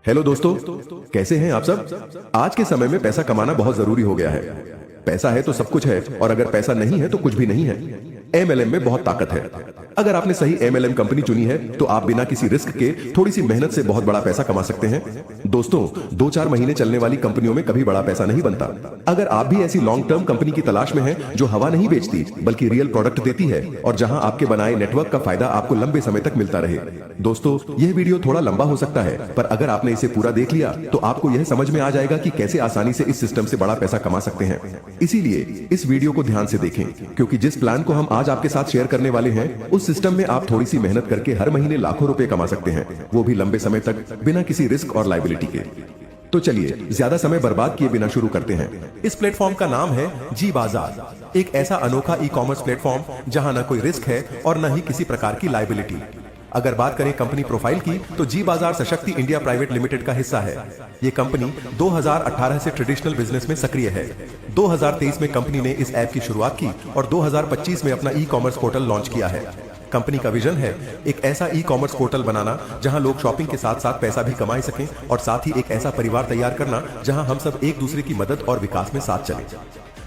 Hello दोस्तों, कैसे हैं आप सब। आज के समय में पैसा कमाना बहुत जरूरी हो गया है। पैसा है तो सब कुछ है और अगर पैसा नहीं है तो कुछ भी नहीं है। एमएलएम में बहुत ताकत है। अगर आपने सही एमएलएम कंपनी चुनी है तो आप बिना किसी रिस्क के थोड़ी सी मेहनत से बहुत बड़ा पैसा कमा सकते हैं। दोस्तों, 2-4 महीने चलने वाली कंपनियों में कभी बड़ा पैसा नहीं बनता। अगर आप भी ऐसी लॉन्ग टर्म कंपनी की तलाश में हैं जो हवा नहीं बेचती बल्कि रियल प्रोडक्ट देती है और जहां आपके बनाए नेटवर्क का फायदा आपको लंबे समय तक मिलता रहे। दोस्तों, यह वीडियो थोड़ा लंबा हो सकता है, पर अगर आपने इसे पूरा देख लिया तो आपको यह समझ में आ जाएगा कि कैसे आसानी से इस सिस्टम से बड़ा पैसा कमा सकते हैं। इसीलिए इस वीडियो को ध्यान से देखें, क्योंकि जिस प्लान को हम आज आपके साथ शेयर करने वाले हैं उस सिस्टम में आप थोड़ी सी मेहनत करके हर महीने लाखों रुपए कमा सकते हैं, वो भी लंबे समय तक बिना किसी रिस्क और लायबिलिटी के। तो चलिए ज्यादा समय बर्बाद किए बिना शुरू करते हैं। इस प्लेटफॉर्म का नाम है जी बाजार, एक ऐसा अनोखा ई कॉमर्स प्लेटफॉर्म जहां न कोई रिस्क है और न ही किसी प्रकार की लायबिलिटी। अगर बात करें कंपनी प्रोफाइल की तो जी बाजार सशक्ति इंडिया प्राइवेट लिमिटेड का हिस्सा है। ये कंपनी 2018 से ट्रेडिशनल बिजनेस में सक्रिय है। 2023 में कंपनी ने इस ऐप की शुरुआत की और 2025 में अपना ई कॉमर्स पोर्टल लॉन्च किया है। कंपनी का विजन है एक ऐसा ई कॉमर्स पोर्टल बनाना जहां लोग शॉपिंग के साथ साथ पैसा भी कमा सकें और साथ ही एक ऐसा परिवार तैयार करना जहां हम सब एक दूसरे की मदद और विकास में साथ चलें।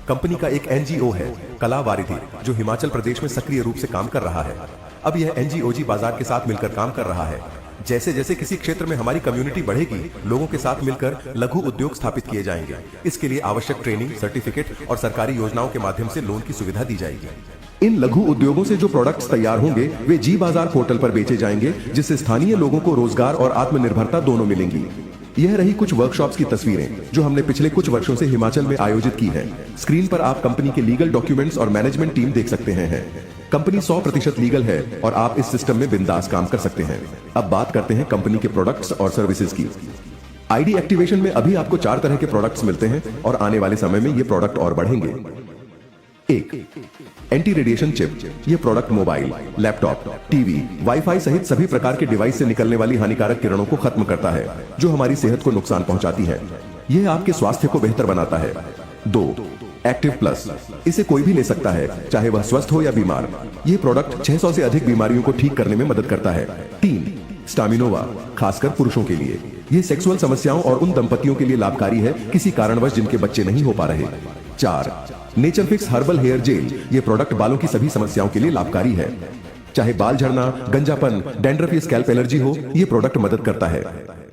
कंपनी का एक एनजीओ है कला वारिधि, जो हिमाचल प्रदेश में सक्रिय रूप से काम कर रहा है। अब यह एनजीओ जी बाजार के साथ मिलकर काम कर रहा है। जैसे जैसे किसी क्षेत्र में हमारी कम्युनिटी बढ़ेगी, लोगों के साथ मिलकर लघु उद्योग स्थापित किए जाएंगे। इसके लिए आवश्यक ट्रेनिंग, सर्टिफिकेट और सरकारी योजनाओं के माध्यम से लोन की सुविधा दी जाएगी। इन लघु उद्योगों से जो प्रोडक्ट्स तैयार होंगे वे जी बाजार पोर्टल पर बेचे जाएंगे, जिससे स्थानीय लोगों को रोजगार और आत्मनिर्भरता दोनों मिलेंगी। यह रही कुछ वर्कशॉप्स की तस्वीरें जो हमने पिछले कुछ वर्षों से हिमाचल में आयोजित की हैं। स्क्रीन पर आप कंपनी के लीगल डॉक्यूमेंट्स और मैनेजमेंट टीम देख सकते हैं। कंपनी 100% लीगल है और आप इस सिस्टम में बिंदास काम कर सकते हैं। अब बात करते हैं कंपनी के प्रोडक्ट्स और सर्विसेज की। आईडी एक्टिवेशन में अभी आपको 4 तरह के प्रोडक्ट्स मिलते हैं और आने वाले समय में ये प्रोडक्ट और बढ़ेंगे। 1. Anti radiation chip. यह product mobile, laptop, TV, WiFi सहित सभी प्रकार के डिवाइस से निकलने वाली हानिकारक किरणों को खत्म करता है जो हमारी सेहत को नुकसान पहुंचाती है। यह आपके स्वास्थ्य को बेहतर बनाता है। 2. Active plus. इसे कोई भी ले सकता है, चाहे वह स्वस्थ हो या बीमार। यह प्रोडक्ट 600 से अधिक बीमारियों को ठीक करने में मदद करता है। 3. स्टामिनोवा, खासकर पुरुषों के लिए। यह सेक्सुअल समस्याओं और उन दंपतियों के लिए लाभकारी है किसी कारणवश जिनके बच्चे नहीं हो पा रहे। 4. Nature fix herbal hair gel. यह प्रोडक्ट बालों की सभी समस्याओं के लिए लाभकारी है, चाहे बाल झड़ना, गंजापन, डैंड्रफ या स्कैल्प एलर्जी हो, यह प्रोडक्ट मदद करता है।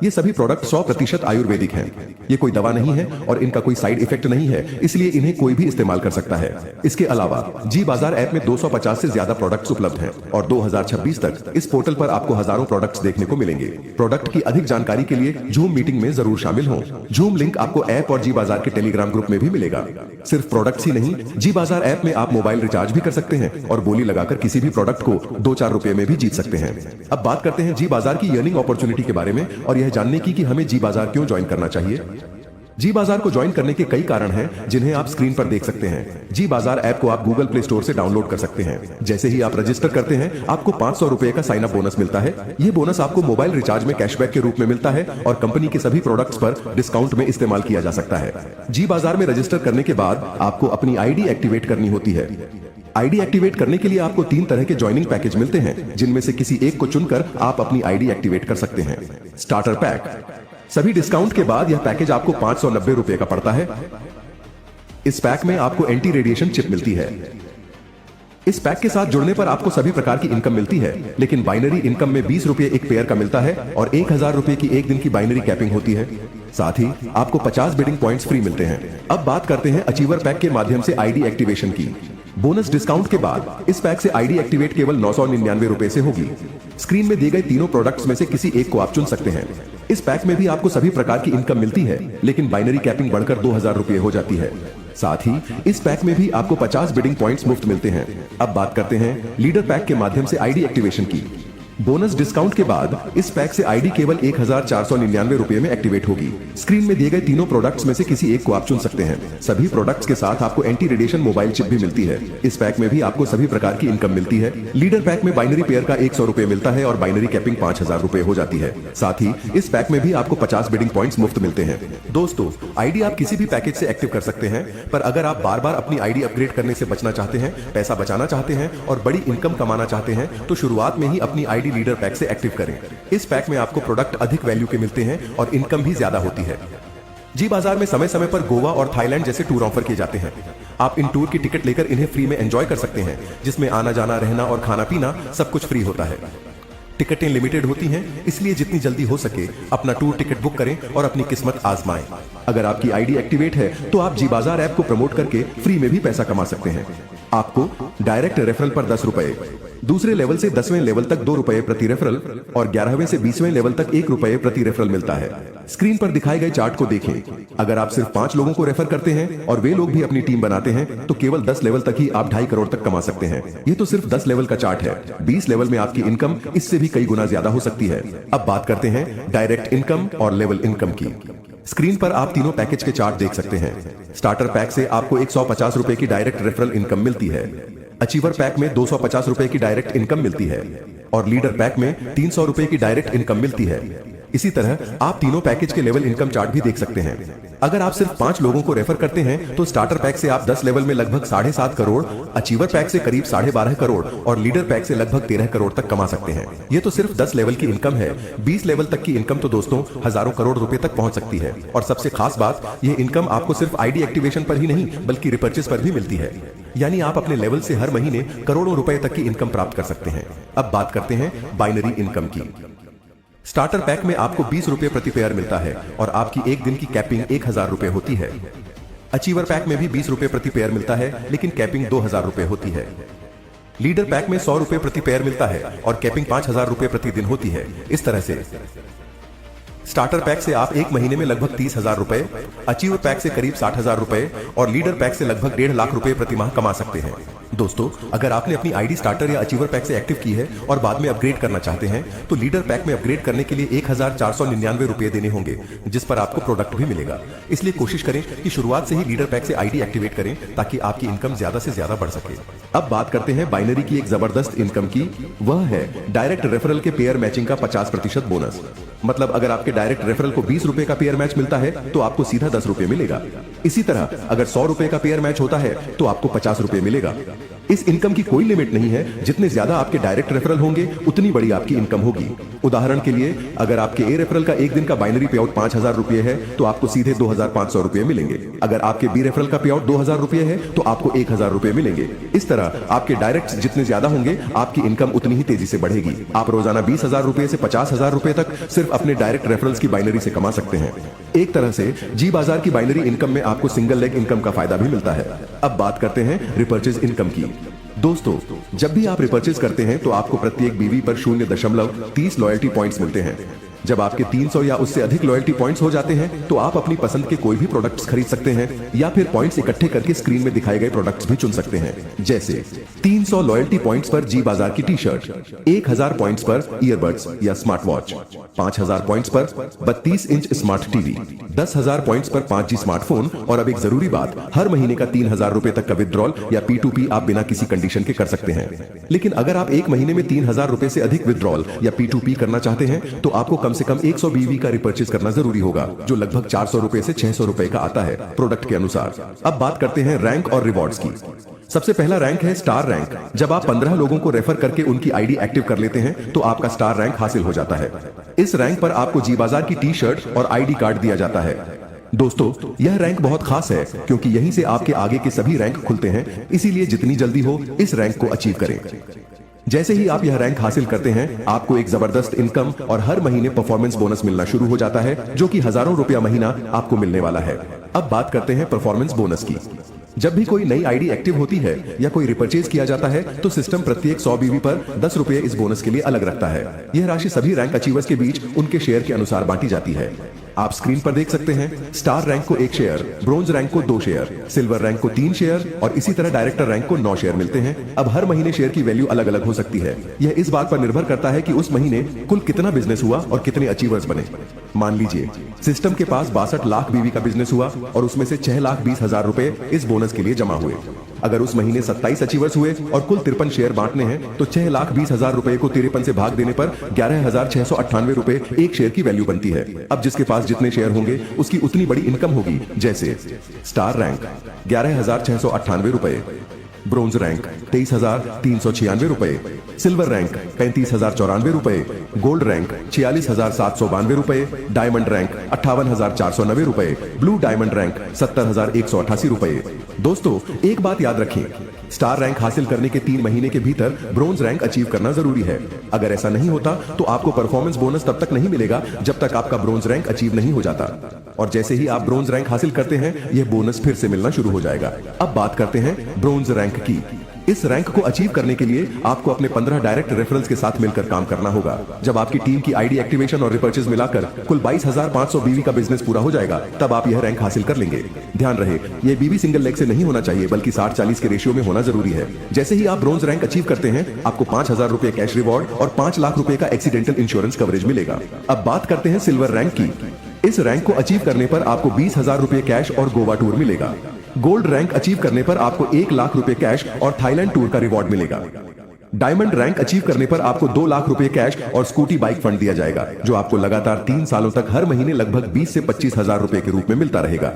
ये सभी प्रोडक्ट 100% आयुर्वेदिक हैं। ये कोई दवा नहीं है और इनका कोई साइड इफेक्ट नहीं है, इसलिए इन्हें कोई भी इस्तेमाल कर सकता है। इसके अलावा जी बाजार ऐप में 250 से ज्यादा प्रोडक्ट्स उपलब्ध हैं और 2026 तक इस पोर्टल पर आपको हजारों प्रोडक्ट्स देखने को मिलेंगे। प्रोडक्ट की अधिक जानकारी के लिए जूम मीटिंग में जरूर शामिल हों। जूम लिंक आपको ऐप और जी बाजार के टेलीग्राम ग्रुप में भी मिलेगा। सिर्फ प्रोडक्ट्स ही नहीं, जी बाजार ऐप में आप मोबाइल रिचार्ज भी कर सकते हैं और बोली लगाकर किसी भी प्रोडक्ट को 2-4 रुपए में भी जीत सकते हैं। अब बात करते हैं जी बाजार की अर्निंग अपॉर्चुनिटी के बारे में और यह जानने की कि हमें जी बाजार क्यों ज्वाइन करना चाहिए। जी बाजार को ज्वाइन करने के कई कारण हैं जिन्हें आप स्क्रीन पर देख सकते हैं। जी बाजार ऐप को आप गूगल प्ले स्टोर से डाउनलोड कर सकते हैं। जैसे ही आप रजिस्टर करते हैं आपको 500 रुपए का साइन अप बोनस मिलता है। ये बोनस आपको मोबाइल रिचार्ज में कैशबैक के रूप में मिलता है और कंपनी के सभी प्रोडक्ट्स पर डिस्काउंट में इस्तेमाल किया जा सकता है। जी बाजार में रजिस्टर करने के बाद आपको अपनी आईडी एक्टिवेट करनी होती है। आईडी एक्टिवेट करने के लिए आपको 3 तरह के ज्वाइनिंग पैकेज मिलते हैं, जिनमें से किसी एक को चुनकर आप अपनी आईडी एक्टिवेट कर सकते हैं। Starter pack. सभी डिस्काउंट के बाद यह पैकेज आपको 590 रुपए का पड़ता है। इस पैक में आपको एंटी रेडिएशन चिप मिलती है। इस पैक के साथ जुड़ने पर आपको सभी प्रकार की इनकम मिलती है, लेकिन बाइनरी इनकम में 20 रुपए एक पेयर का मिलता है और 1000 रुपए की एक दिन की बाइनरी कैपिंग होती है। साथ ही आपको 50 बिडिंग पॉइंट्स फ्री मिलते हैं। अब बात करते हैं अचीवर पैक के माध्यम से आईडी एक्टिवेशन की। बोनस डिस्काउंट के बाद इस पैक से आईडी एक्टिवेट केवल 999 रुपए से होगी। स्क्रीन में दिए गए तीनों प्रोडक्ट्स में से किसी एक को आप चुन सकते हैं। इस पैक में भी आपको सभी प्रकार की इनकम मिलती है, लेकिन बाइनरी कैपिंग बढ़कर 2000 रुपए हो जाती है। साथ ही इस पैक में भी आपको 50 बिडिंग पॉइंट्स मुफ्त मिलते हैं। अब बात करते हैं लीडर पैक के माध्यम से आईडी एक्टिवेशन की। बोनस डिस्काउंट के बाद इस पैक से आईडी केवल 1499 रुपए में एक्टिवेट होगी। स्क्रीन में दिए गए तीनों प्रोडक्ट्स में से किसी एक को आप चुन सकते हैं। सभी प्रोडक्ट्स के साथ आपको एंटी रेडिएशन मोबाइल चिप भी मिलती है। इस पैक में भी आपको सभी प्रकार की इनकम मिलती है। लीडर पैक में बाइनरी पेयर का 100 रुपए मिलता है और बाइनरी कैपिंग 5000 रुपए हो जाती है। साथ ही इस पैक में भी आपको 50 बिडिंग पॉइंट्स मुफ्त मिलते हैं। दोस्तों, आईडी आप किसी भी पैकेज से एक्टिव कर सकते हैं, पर अगर आप बार बार अपनी आईडी अपग्रेड करने से बचना चाहते हैं, पैसा बचाना चाहते हैं और बड़ी इनकम कमाना चाहते हैं, तो शुरुआत में ही अपनी आईडी आईडी लीडर पैक से एक्टिव करें। इस पैक में आपको प्रोडक्ट अधिक वैल्यू के मिलते हैं और इनकम भी ज्यादा होती है। जी बाजार में समय समय पर गोवा और थाईलैंड जैसे टूर ऑफर किए जाते हैं। आप इन टूर की टिकट लेकर इन्हें फ्री में एंजॉय कर सकते हैं, जिसमें आना जाना, रहना और खाना पीना सब कुछ फ्री होता है। टिकटें लिमिटेड होती हैं, इसलिए जितनी जल्दी हो सके अपना टूर टिकट बुक करें और अपनी किस्मत आजमाएं। अगर आपकी आईडी एक्टिवेट है तो आप जी बाजार ऐप को प्रमोट करके फ्री में भी पैसा कमा सकते हैं। आपको डायरेक्ट रेफरल पर 10 रुपए, दूसरे लेवल से 10वें लेवल तक 2 रुपए प्रति रेफरल और 11वें से 20वें लेवल तक 1 रुपए प्रति रेफरल मिलता है। स्क्रीन पर दिखाए गए चार्ट को देखें। अगर आप सिर्फ 5 लोगों को रेफर करते हैं और वे लोग भी अपनी टीम बनाते हैं तो केवल 10 लेवल तक ही आप 2.5 करोड़ तक कमा सकते हैं। ये तो सिर्फ 10 लेवल का चार्ट है। 20 लेवल में आपकी इनकम इससे भी कई गुना ज्यादा हो सकती है। अब बात करते हैं डायरेक्ट इनकम और लेवल इनकम की। स्क्रीन पर आप तीनों पैकेज के चार्ट देख सकते हैं। स्टार्टर पैक से आपको 150 रुपए की डायरेक्ट रेफरल इनकम मिलती है। अचीवर पैक में 250 रुपए की डायरेक्ट इनकम मिलती है और लीडर पैक में 300 रुपए की डायरेक्ट इनकम मिलती है। इसी तरह आप तीनों पैकेज के लेवल इनकम चार्ट भी देख सकते हैं। अगर आप सिर्फ 5 लोगों को रेफर करते हैं तो स्टार्टर पैक से आप 10 लेवल में लगभग 7.5 करोड़, अचीवर पैक से करीब 12.5 करोड़ और लीडर पैक से लगभग 13 करोड़ तक कमा सकते हैं। ये तो सिर्फ 10 लेवल की इनकम है। 20 लेवल तक की इनकम तो दोस्तों हजारों करोड़ रुपए तक पहुंच सकती है। और सबसे खास बात, ये इनकम आपको सिर्फ आईडी एक्टिवेशन पर ही नहीं बल्कि रिपर्चेस पर भी मिलती है। यानी आप अपने लेवल से हर महीने करोड़ों रुपए तक की इनकम प्राप्त कर सकते हैं। अब बात करते हैं बाइनरी इनकम की। स्टार्टर पैक में आपको 20 रुपए प्रति पेयर मिलता है और आपकी एक दिन की कैपिंग 1000 रुपए होती है। अचीवर पैक में भी 20 रुपए प्रति पेयर मिलता है लेकिन कैपिंग 2000 रुपए होती है। लीडर पैक में 100 रुपए प्रति पेयर मिलता है और कैपिंग 5000 रुपए प्रति दिन होती है। इस तरह से स्टार्टर पैक से आप एक महीने में लगभग 30,000 रुपए, अचीवर पैक से करीब 60,000 रुपए और लीडर पैक से लगभग 1.5 लाख रुपए प्रति माह कमा सकते हैं। दोस्तों, अगर आपने अपनी आईडी स्टार्टर या अचीवर पैक से एक्टिव की है और बाद में अपग्रेड करना चाहते हैं तो लीडर पैक में अपग्रेड करने के लिए 1499 रुपए देने होंगे, जिस पर आपको प्रोडक्ट भी मिलेगा। इसलिए कोशिश करें कि शुरुआत से ही लीडर पैक से आईडी एक्टिवेट करें ताकि आपकी इनकम ज्यादा से ज्यादा बढ़ सके। अब बात करते हैं बाइनरी की एक जबरदस्त इनकम की। वह है डायरेक्ट रेफरल के पेयर मैचिंग का 50% बोनस। मतलब अगर आपके डायरेक्ट रेफरल को 20 रुपए का पेयर मैच मिलता है तो आपको सीधा 10 रुपए मिलेगा। इसी तरह अगर 100 रुपए का पेयर मैच होता है तो आपको 50 रुपए मिलेगा। इस इनकम की कोई लिमिट नहीं है। जितने ज्यादा आपके डायरेक्ट रेफरल होंगे उतनी बड़ी आपकी इनकम होगी। उदाहरण के लिए, अगर आपके ए रेफरल का एक दिन का बाइनरी पे आउट 5000 रुपए है तो आपको सीधे 2500 रुपए मिलेंगे। अगर आपके बी रेफरल का पे आउट 2000 रुपए है तो आपको 1000 रुपए मिलेंगे। इस तरह आपके डायरेक्ट जितने ज्यादा होंगे आपकी इनकम उतनी ही तेजी से बढ़ेगी। आप रोजाना 20,000 रुपए से 50,000 रुपए तक सिर्फ अपने डायरेक्ट रेफरल्स की बाइनरी से कमा सकते हैं। एक तरह से जी बाजार की बाइनरी इनकम में आपको सिंगल लेग इनकम का फायदा भी मिलता है। अब बात करते हैं रिपर्चेज इनकम की। दोस्तों, जब भी आप रिपर्चेज करते हैं तो आपको प्रत्येक बीवी पर 0.30 लॉयल्टी पॉइंट्स मिलते हैं। जब आपके 300 या उससे अधिक लॉयल्टी पॉइंट्स हो जाते हैं तो आप अपनी पसंद के कोई भी प्रोडक्ट्स खरीद सकते हैं या फिर पॉइंट्स इकट्ठे करके स्क्रीन में दिखाए गए प्रोडक्ट्स भी चुन सकते हैं। जैसे 300 लॉयल्टी पॉइंट्स पर जी बाजार की टी शर्ट, 1000 पॉइंट्स पर ईयरबड्स या स्मार्ट वॉच, 5000 पॉइंट्स पर 32 इंच स्मार्ट टीवी, 10,000 पॉइंट्स पर 5G स्मार्टफोन और अब एक जरूरी बात, हर महीने का 3000 रुपए तक का विड्रॉल या P2P आप बिना किसी कंडीशन के कर सकते हैं। लेकिन अगर आप एक महीने में 3000 रुपए से अधिक विड्रॉल या P2P करना चाहते हैं तो आपको कम से कम 100 बीवी का रिपर्चेज करना जरूरी होगा, जो लगभग 400 रुपए से 600 रुपए का आता है प्रोडक्ट के अनुसार। अब बात करते हैं रैंक और रिवॉर्ड्स की। सबसे पहला रैंक है स्टार रैंक। जब आप 15 लोगों को रेफर करके उनकी आईडी एक्टिव कर लेते हैं तो आपका स्टार रैंक हासिल हो जाता है। इस रैंक पर आपको जी बाजार की टी शर्ट और आईडी कार्ड दिया जाता है। दोस्तों, यह रैंक बहुत खास है क्योंकि यहीं से आपके आगे के सभी रैंक खुलते हैं, इसीलिए जितनी जल्दी हो इस रैंक को अचीव करें। जैसे ही आप यह रैंक हासिल करते हैं आपको एक जबरदस्त इनकम और हर महीने परफॉर्मेंस बोनस मिलना शुरू हो जाता है, जो कि हजारों रुपया महीना आपको मिलने वाला है। अब बात करते हैं परफॉर्मेंस बोनस की। जब भी कोई नई आईडी एक्टिव होती है या कोई रिपर्चेज किया जाता है तो सिस्टम प्रत्येक 100 बीवी पर 10 रुपए इस बोनस के लिए अलग रखता है। यह राशि सभी रैंक अचीवर्स के बीच उनके शेयर के अनुसार बांटी जाती है। आप स्क्रीन पर देख सकते हैं, स्टार रैंक को 1 शेयर, ब्रोंज रैंक को 2 शेयर, सिल्वर रैंक को 3 शेयर और इसी तरह डायरेक्टर रैंक को 9 शेयर मिलते हैं। अब हर महीने शेयर की वैल्यू अलग अलग हो सकती है। यह इस बात पर निर्भर करता है कि उस महीने कुल कितना बिजनेस हुआ और कितने अचीवर्स बने। मान लीजिए सिस्टम के पास 62 लाख बीवी का बिजनेस हुआ और उसमें से 6,20,000 रुपए इस बोनस के लिए जमा हुए। अगर उस महीने 27 अचीवर्स हुए और कुल 53 शेयर बांटने हैं तो 6,20,000 रुपए को 53 से भाग देने पर 11,698 रुपए एक शेयर की वैल्यू बनती है। अब जिसके पास जितने शेयर होंगे उसकी उतनी बड़ी इनकम होगी। जैसे स्टार रैंक 11,698 रुपए, ब्रोंज रैंक 23,396 रुपए, सिल्वर रैंक 35,094 रुपए, गोल्ड रैंक 46,792 रुपए, डायमंड रैंक 58,490 रुपए, ब्लू डायमंड रैंक 70,188 रुपए। दोस्तों एक बात याद रखें, स्टार रैंक हासिल करने के 3 महीने के भीतर ब्रोंज रैंक अचीव करना जरूरी है। अगर ऐसा नहीं होता तो आपको परफॉर्मेंस बोनस तब तक नहीं मिलेगा जब तक आपका ब्रोंज रैंक अचीव नहीं हो जाता, और जैसे ही आप ब्रोंज रैंक हासिल करते हैं यह बोनस फिर से मिलना शुरू हो जाएगा। अब बात करते हैं ब्रोंज रैंक की। इस रैंक को अचीव करने के लिए आपको अपने 15 डायरेक्ट रेफरल्स के साथ मिलकर काम करना होगा। जब आपकी टीम की आईडी एक्टिवेशन और रिपर्चेज मिलाकर कुल 22,500 बीवी का बिजनेस पूरा हो जाएगा, तब आप यह रैंक हासिल कर लेंगे। ध्यान रहे, ये बीवी सिंगल लेग से नहीं होना चाहिए बल्कि 60-40 के रेशियो में होना जरूरी है। जैसे ही आप ब्रोंज रैंक अचीव करते हैं आपको 5,000 रुपए कैश रिवॉर्ड और 5 लाख रुपए का एक्सीडेंटल इंश्योरेंस कवरेज मिलेगा। अब बात करते हैं सिल्वर रैंक की। इस रैंक को अचीव करने पर आपको 20,000 रुपए कैश और गोवा टूर मिलेगा। गोल्ड रैंक अचीव करने पर आपको 1 लाख रुपए कैश और थाईलैंड टूर का रिवॉर्ड मिलेगा। डायमंड रैंक अचीव करने पर आपको 2 लाख रुपए कैश और स्कूटी बाइक फंड दिया जाएगा, जो आपको लगातार 3 सालों तक हर महीने लगभग 20 से 25,000 रुपए के रूप में मिलता रहेगा।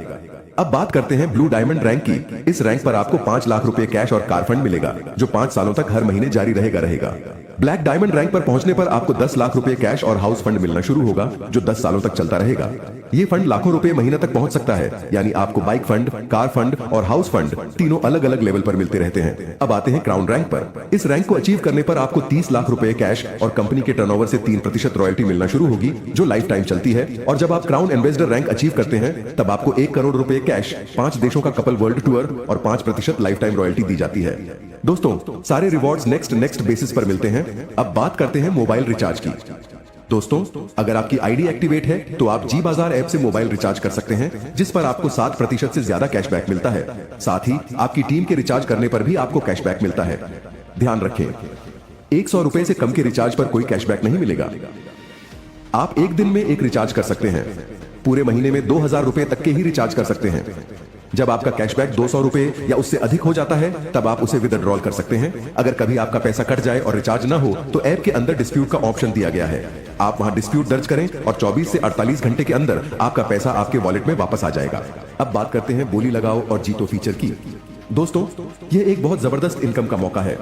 अब बात करते हैं ब्लू डायमंड रैंक की। इस रैंक पर आपको 5 लाख रुपए कैश और कार फंड मिलेगा, जो 5 सालों तक हर महीने जारी रहेगा। ब्लैक डायमंड रैंक पर पहुंचने पर आपको 10 लाख रुपए कैश और हाउस फंड मिलना शुरू होगा, जो 10 सालों तक चलता रहेगा। ये फंड लाखों रुपए महीने तक पहुंच सकता है, यानी आपको बाइक फंड, कार फंड और हाउस फंड तीनों अलग अलग लेवल पर मिलते रहते हैं। अब आते हैं क्राउन रैंक पर। इस रैंक को अचीव करने पर आपको 30 लाख रुपए कैश और कंपनी के टर्नओवर से 3% रॉयल्टी मिलना शुरू होगी, जो लाइफ टाइम चलती है। और जब आप क्राउन एम्बेसडर रैंक अचीव करते हैं तब आपको 1 करोड़ रुपए कैश, 5 देशों का कपल वर्ल्ड टूर और 5% लाइफ टाइम रॉयल्टी दी जाती है। दोस्तों सारे रिवॉर्ड्स नेक्स्ट बेसिस पर मिलते हैं। अब बात करते हैं मोबाइल रिचार्ज की। दोस्तों अगर आपकी आईडी एक्टिवेट है तो आप जी बाजार ऐप से मोबाइल रिचार्ज कर सकते हैं, जिस पर आपको 7% से ज्यादा कैशबैक मिलता है। साथ ही आपकी टीम के रिचार्ज करने पर भी आपको कैशबैक मिलता है। ध्यान रखें, 100 रुपए से कम के रिचार्ज पर कोई कैशबैक नहीं मिलेगा। आप एक दिन में एक रिचार्ज कर सकते हैं, पूरे महीने में 2,000 रुपए तक के ही रिचार्ज कर सकते हैं। जब आपका कैशबैक 200 रुपए या उससे अधिक हो जाता है तब आप उसे विदड्रॉल कर सकते हैं। अगर कभी आपका पैसा कट जाए और रिचार्ज ना हो तो ऐप के अंदर डिस्प्यूट का ऑप्शन दिया गया है। आप वहां डिस्प्यूट दर्ज करें और 24 से 48 घंटे के अंदर आपका पैसा आपके वॉलेट में वापस आ जाएगा। अब बात करते हैं बोली लगाओ और जीतो फीचर की। दोस्तों यह एक बहुत जबरदस्त इनकम का मौका है।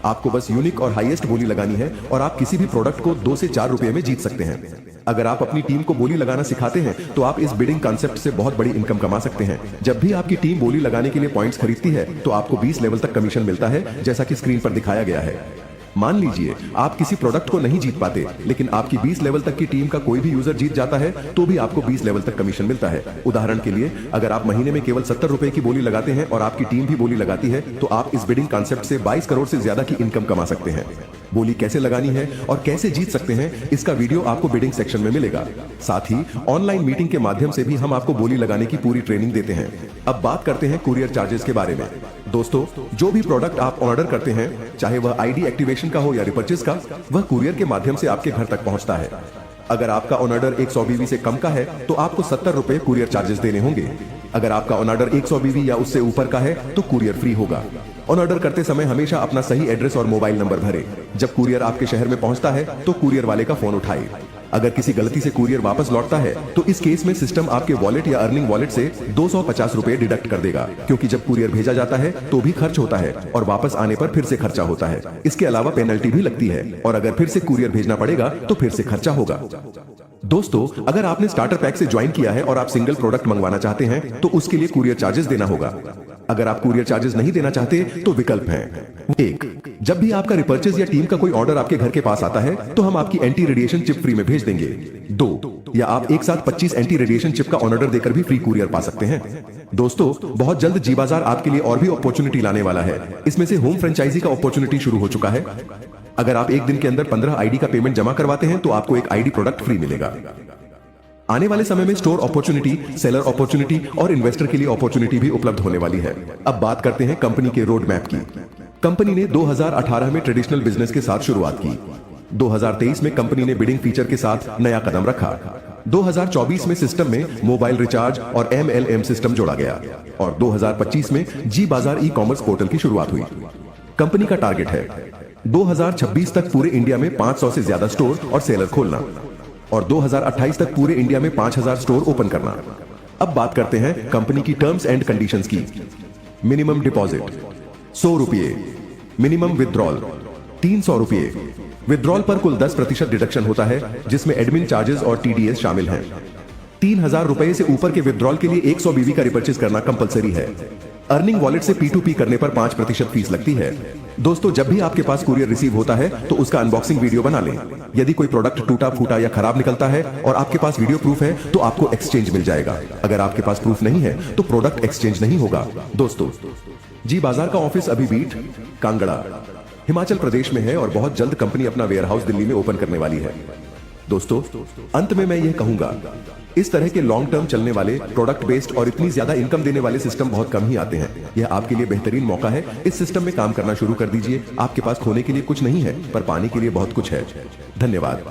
आपको बस यूनिक और हाईएस्ट बोली लगानी है और आप किसी भी प्रोडक्ट को 2 से 4 रुपए में जीत सकते हैं। अगर आप अपनी टीम को बोली लगाना सिखाते हैं तो आप इस बिडिंग कॉन्सेप्ट से बहुत बड़ी इनकम कमा सकते हैं। जब भी आपकी टीम बोली लगाने के लिए पॉइंट्स खरीदती है तो आपको 20 लेवल तक कमीशन मिलता है, जैसा कि स्क्रीन पर दिखाया गया है। मान लीजिए आप किसी प्रोडक्ट को नहीं जीत पाते, लेकिन आपकी 20 लेवल तक की टीम का कोई भी यूजर जीत जाता है तो भी आपको 20 लेवल तक कमीशन मिलता है। उदाहरण के लिए अगर आप महीने में केवल 70 रुपए की बोली लगाते हैं और आपकी टीम भी बोली लगाती है तो आप इस बिडिंग कॉन्सेप्ट से 22 करोड़ से ज्यादा की इनकम कमा सकते हैं। बोली कैसे लगानी है और कैसे जीत सकते हैं इसका वीडियो आपको बिडिंग सेक्शन में मिलेगा। साथ ही ऑनलाइन मीटिंग के माध्यम से भी हम आपको बोली लगाने की पूरी ट्रेनिंग देते हैं। अब बात करते हैं कुरियर चार्जेस के बारे में। दोस्तों जो भी प्रोडक्ट आप ऑर्डर करते हैं, चाहे वह आईडी एक्टिवेशन का हो या रिपर्चेज का, वह कुरियर के माध्यम से आपके घर तक पहुंचता है। अगर आपका ऑन ऑर्डर 100 बीवी से कम का है तो आपको 70 रुपए कुरियर चार्जेस देने होंगे। अगर आपका ऑन ऑर्डर 100 बीवी या उससे ऊपर का है तो कुरियर फ्री होगा। ऑन ऑर्डर करते समय हमेशा अपना सही एड्रेस और मोबाइल नंबर भरें। जब कुरियर आपके शहर में पहुंचता है तो कुरियर वाले का फोन उठाए। अगर किसी गलती से कुरियर वापस लौटता है तो इस केस में सिस्टम आपके वॉलेट या अर्निंग वॉलेट से 250 रुपए डिडक्ट कर देगा, क्योंकि जब कुरियर भेजा जाता है तो भी खर्च होता है और वापस आने पर फिर से खर्चा होता है। इसके अलावा पेनल्टी भी लगती है और अगर फिर से कुरियर भेजना पड़ेगा तो फिर से खर्चा होगा। दोस्तों अगर आपने स्टार्टर पैक से ज्वाइन किया है और आप सिंगल प्रोडक्ट मंगवाना चाहते हैं तो उसके लिए कुरियर चार्जेस देना होगा। अगर आप कुरियर चार्जेस नहीं देना चाहते तो विकल्प हैं। 1, जब भी आपका रिपर्चेज या टीम का कोई ऑर्डर आपके घर के पास आता है तो हम आपकी एंटी रेडिएशन चिप फ्री में भेज देंगे। 2, या आप एक साथ 25 एंटी रेडिएशन चिप का ऑर्डर देकर भी फ्री कुरियर पा सकते हैं। दोस्तों बहुत जल्द जी बाजार आपके लिए और भी अपॉर्चुनिटी लाने वाला है। इसमें से होम फ्रेंचाइजी का अपॉर्चुनिटी शुरू हो चुका है। अगर आप एक दिन के अंदर 15 आईडी का पेमेंट जमा करवाते हैं तो आपको एक आईडी प्रोडक्ट फ्री मिलेगा। आने वाले समय में स्टोर अपॉर्चुनिटी, सेलर अपॉर्चुनिटी और इन्वेस्टर के लिए अपॉर्चुनिटी भी उपलब्ध होने वाली है। अब बात करते हैं कंपनी के रोड मैप की। कंपनी ने 2018 में ट्रेडिशनल बिजनेस के साथ शुरुआत की। 2023 में कंपनी ने बिडिंग फीचर के साथ नया कदम रखा। 2024 में सिस्टम में मोबाइल रिचार्ज और MLM सिस्टम जोड़ा गया और 2025 में जी बाजार ई कॉमर्स पोर्टल की शुरुआत हुई। कंपनी का टारगेट है 2026 तक पूरे इंडिया में 500 से ज्यादा स्टोर और सेलर खोलना और 2028 तक पूरे इंडिया में 5000 स्टोर ओपन करना। अब बात करते हैं कंपनी की टर्म्स एंड कंडीशंस की। Minimum deposit ₹100। मिनिमम विड्रॉल 300 रुपये। विड्रॉल पर कुल 10% डिडक्शन होता है, जिसमें एडमिन चार्जेस और टीडीएस शामिल हैं। 3000 रुपए से ऊपर के विड्रॉल के लिए 100 बीवी का रिपर्चेज करना कंपलसरी है। अर्निंग वॉलेट से P2P करने पर 5% फीस लगती है। दोस्तों, जब भी आपके पास कुरियर रिसीव होता है तो उसका अनबॉक्सिंग वीडियो बना लें। यदि कोई प्रोडक्ट टूटा फूटा या खराब निकलता है और आपके पास वीडियो प्रूफ है तो आपको एक्सचेंज मिल जाएगा। अगर आपके पास प्रूफ नहीं है तो प्रोडक्ट एक्सचेंज नहीं होगा। दोस्तों, जी बाजार का ऑफिस अभी बीट कांगड़ा हिमाचल प्रदेश में है और बहुत जल्द कंपनी अपना वेयरहाउस दिल्ली में ओपन करने वाली है। दोस्तों, अंत में मैं यह कहूंगा, इस तरह के लॉन्ग टर्म चलने वाले प्रोडक्ट बेस्ड और इतनी ज्यादा इनकम देने वाले सिस्टम बहुत कम ही आते हैं। यह आपके लिए बेहतरीन मौका है। इस सिस्टम में काम करना शुरू कर दीजिए। आपके पास खोने के लिए कुछ नहीं है, पर पाने के लिए बहुत कुछ है। धन्यवाद।